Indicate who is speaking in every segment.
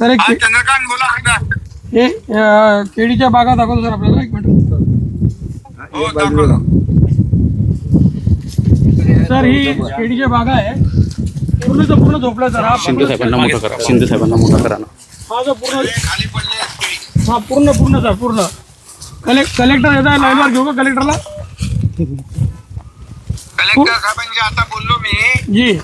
Speaker 1: Sir एक
Speaker 2: चंद्रकांत बोला एकदा.
Speaker 1: हे केळीच्या बागा दाखवतो सर आपल्याला, एक मिनिट.
Speaker 2: हो दाखवा.
Speaker 1: सर ही केळीच्या बागा आहे, पूर्ण झोपला सर. हा
Speaker 3: शिंदे साहेबांना मोठा करा, शिंदे साहेबांना मोठा करा ना.
Speaker 1: हा जो पूर्ण,
Speaker 2: खाली पडले केळी.
Speaker 1: हा पूर्ण सर पूर्ण. कलेक्टर येतात लाईनवर घेऊ का कलेक्टरला?
Speaker 2: कलेक्टर साहेबांची आता बोललो मी.
Speaker 1: जी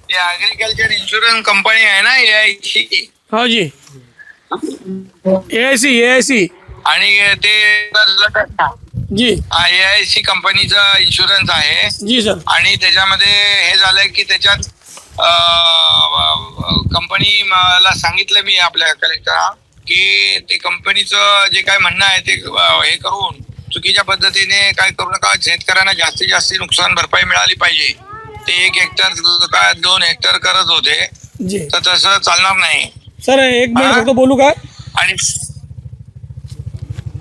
Speaker 2: ते ऍग्रिकल्चर इन्शुरन्स कंपनी आहे ना AIC,
Speaker 1: हा जी AIC
Speaker 2: आणि ते
Speaker 1: जी
Speaker 2: AIC कंपनीचा इन्शुरन्स आहे.
Speaker 1: जी सर.
Speaker 2: आणि त्याच्यामध्ये हे झालंय की त्याच्यात कंपनी मला सांगितलं मी आपल्या कलेक्टर की ते कंपनीचं जे काय म्हणणं आहे ते हे करून चुकीच्या पद्धतीने काय करू नका. शेतकऱ्यांना जास्तीत जास्त नुकसान भरपाई मिळाली पाहिजे. ते 1 हेक्टर काय 2 हेक्टर करत होते,
Speaker 1: जी
Speaker 2: तर तसं चालणार नाही.
Speaker 1: सर एक मिनिट फक्त बोलू का?
Speaker 2: आणि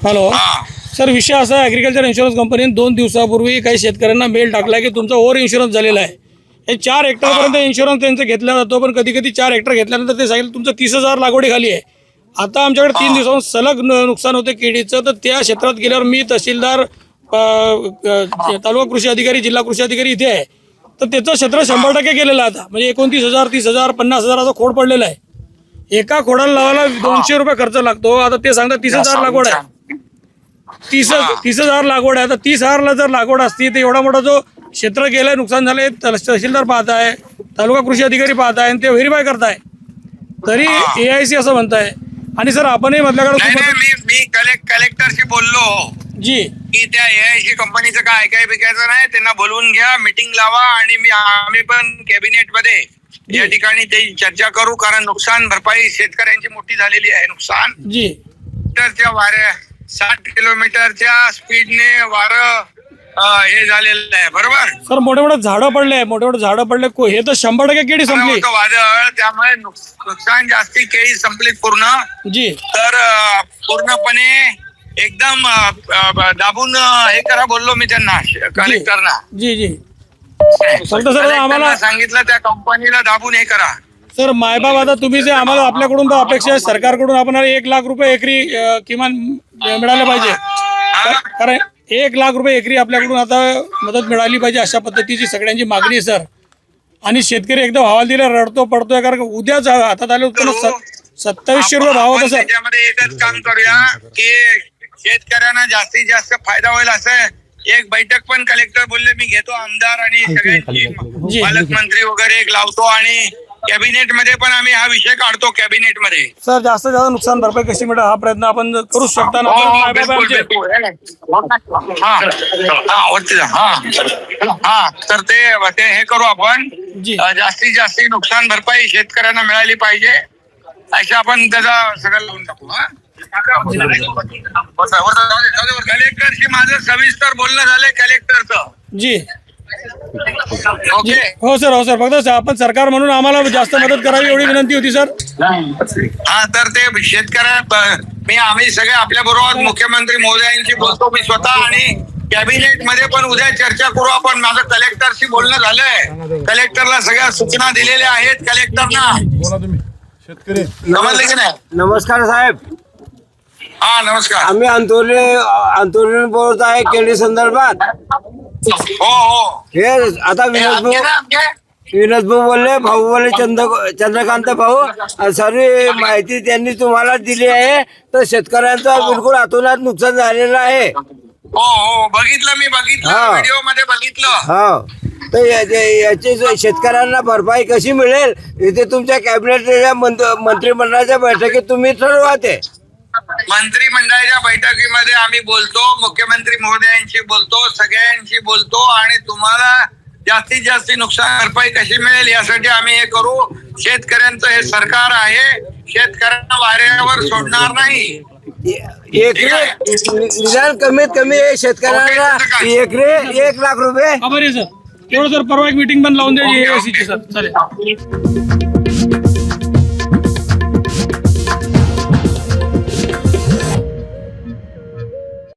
Speaker 1: हॅलो
Speaker 2: हा
Speaker 1: सर, विषय असा आहे, ॲग्रिकल्चर इन्शुरन्स कंपनीने 2 दिवसापूर्वी काही शेतकऱ्यांना मेल टाकला की तुमचा ओव्हर इन्शुरन्स झालेला आहे. हे 4 हेक्टरपर्यंत इन्शुरन्स त्यांचा घेतला जातो, पण कधी कधी 4 हेक्टर घेतल्यानंतर ते सांगितलं तुमचं 30,000 लागवडी खाली आहे. आता आमच्याकडे 3 दिवसांपासून सलग नुकसान होते केळीचं. तर त्या क्षेत्रात गेल्यावर मी तहसीलदार, तालुका कृषी अधिकारी, जिल्हा कृषी अधिकारी इथे आहे, तर त्याचं क्षेत्र 100% गेलेलं आहे आता. म्हणजे 29,000, 30,000, 50,000 असा खोड पडलेला आहे. एका खोडाला लावायला 200 रुपये खर्च लागतो. आता ते सांगतात 30,000 लागवड आहे. 30,000 लागवड आहे. आता 30,000ला जर लागवड असती तर एवढा मोठा जो क्षेत्र गेलाय, नुकसान झालंय, तहसीलदार पाहत आहे, तालुका कृषी अधिकारी पाहत आहे, ते व्हेरीफाय करताय, तरी AIC असं म्हणताय. आणि सर आपणही म्हटल्याकडे
Speaker 2: मी कलेक्टरशी बोललो
Speaker 1: जी
Speaker 2: की त्या AIC कंपनीचं काय ऐकाय बिकायचं नाही, त्यांना बोलवून घ्या, मीटिंग लावा, आणि आम्ही पण कॅबिनेट मध्ये या ठिकाणी ते चर्चा करू. कारण नुकसान भरपाई शेतकऱ्यांची मोठी झालेली आहे. नुकसान
Speaker 1: जी
Speaker 2: मीटरच्या वाऱ्या 60 किलोमीटरच्या स्पीडने वारं हे झालेलं आहे. बरोबर
Speaker 1: सर, मोठे झाडं पडले, हे तर 100% केळी संपली.
Speaker 2: होतं वादळ, त्यामुळे नुकसान जास्ती, केळी संपली पूर्ण.
Speaker 1: जी
Speaker 2: तर पूर्णपणे एकदम दाबून हे करा बोललो मी त्यांना, कलेक्टरना.
Speaker 1: जी जी फक्त सर आम्हाला
Speaker 2: सांगितलं त्या कंपनीला दाबून हे करा.
Speaker 1: सर मायबाप, आता तुम्ही जे आम्हाला आपल्याकडून तर अपेक्षा आहे, सरकारकडून आपण 1 लाख रुपये एकरी किमान मिळाले पाहिजे. कारण 1 लाख रुपये एकरी आपल्याकडून आता मदत मिळाली पाहिजे, अशा पद्धतीची सगळ्यांची मागणी आहे सर. आणि शेतकरी एकदम हवालदिला रडतो पडतोय, कारण उद्याच हातात आले उत्पन्न 2700 रुपये भाव होता सर.
Speaker 2: त्याच्यामध्ये एकच काम करूया की शेतकऱ्यांना जास्तीत जास्त फायदा होईल असं एक बैठक पण कलेक्टर बोलले मी घेतो, आमदार आणि सगळ्यांची, पालकमंत्री वगैरे एक लावतो, आणि कॅबिनेट मध्ये पण आम्ही हा विषय काढतो कॅबिनेट मध्ये.
Speaker 1: सर जास्तीत जास्त नुकसान भरपाई कशी मिळेल हा प्रयत्न आपण करू शकता ना.
Speaker 2: तर ते हे करू आपण, जास्तीत जास्त नुकसान भरपाई शेतकऱ्यांना मिळाली पाहिजे अशा आपण त्याचा सगळं लावून टाकू. कलेक्टरशी माझं सविस्तर बोलणं झालंय कलेक्टरचं.
Speaker 1: जी
Speaker 2: ओके.
Speaker 1: हो सर फक्त आपण सरकार म्हणून आम्हाला जास्त मदत करावी एवढी विनंती होती सर.
Speaker 2: हा, तर ते शेतकऱ्या आम्ही सगळे आपल्या बरोबर मुख्यमंत्री महोदयांशी बोलतो मी स्वतः, आणि कॅबिनेट मध्ये पण उद्या चर्चा करू आपण. माझं कलेक्टरशी बोलणं झालंय, कलेक्टरला सगळ्या सूचना दिलेल्या आहेत कलेक्टरना. समजले की नाही?
Speaker 4: नमस्कार साहेब.
Speaker 2: हा नमस्कार.
Speaker 4: आम्ही आंदोलन बोलत आहे केळी संदर्भात.
Speaker 2: हो
Speaker 4: हे आता विनोद भाऊ बोलले, भाऊ बोलले चंद्रकांत भाऊ, सर्व माहिती त्यांनी तुम्हाला दिली आहे. तर शेतकऱ्यांचं बिलकुल अतोनात नुकसान झालेलं आहे.
Speaker 2: हो बघितलं मी, व्हिडिओ मध्ये बघितलं.
Speaker 4: हो, तर याची शेतकऱ्यांना भरपाई कशी मिळेल इथे तुमच्या कॅबिनेटच्या मंत्रिमंडळाच्या बैठकीत तुम्ही ठरवा. ते
Speaker 2: मंत्रिमंडळाच्या बैठकीमध्ये आम्ही बोलतो, मुख्यमंत्री महोदयांशी बोलतो, सगळ्यांशी बोलतो, आणि तुम्हाला जास्तीत जास्त नुकसान भरपाई कशी मिळेल यासाठी आम्ही हे करू. शेतकऱ्यांचं हे सरकार आहे, शेतकऱ्यांना वाऱ्यावर सोडणार नाही.
Speaker 4: निदान कमीत कमी शेतकऱ्यांना एकरी 1 लाख रुपये.
Speaker 1: खबर आहे सर. तेवढं सर परवा एक मीटिंग पण लावून द्यायची AIC ची सर. चालेल.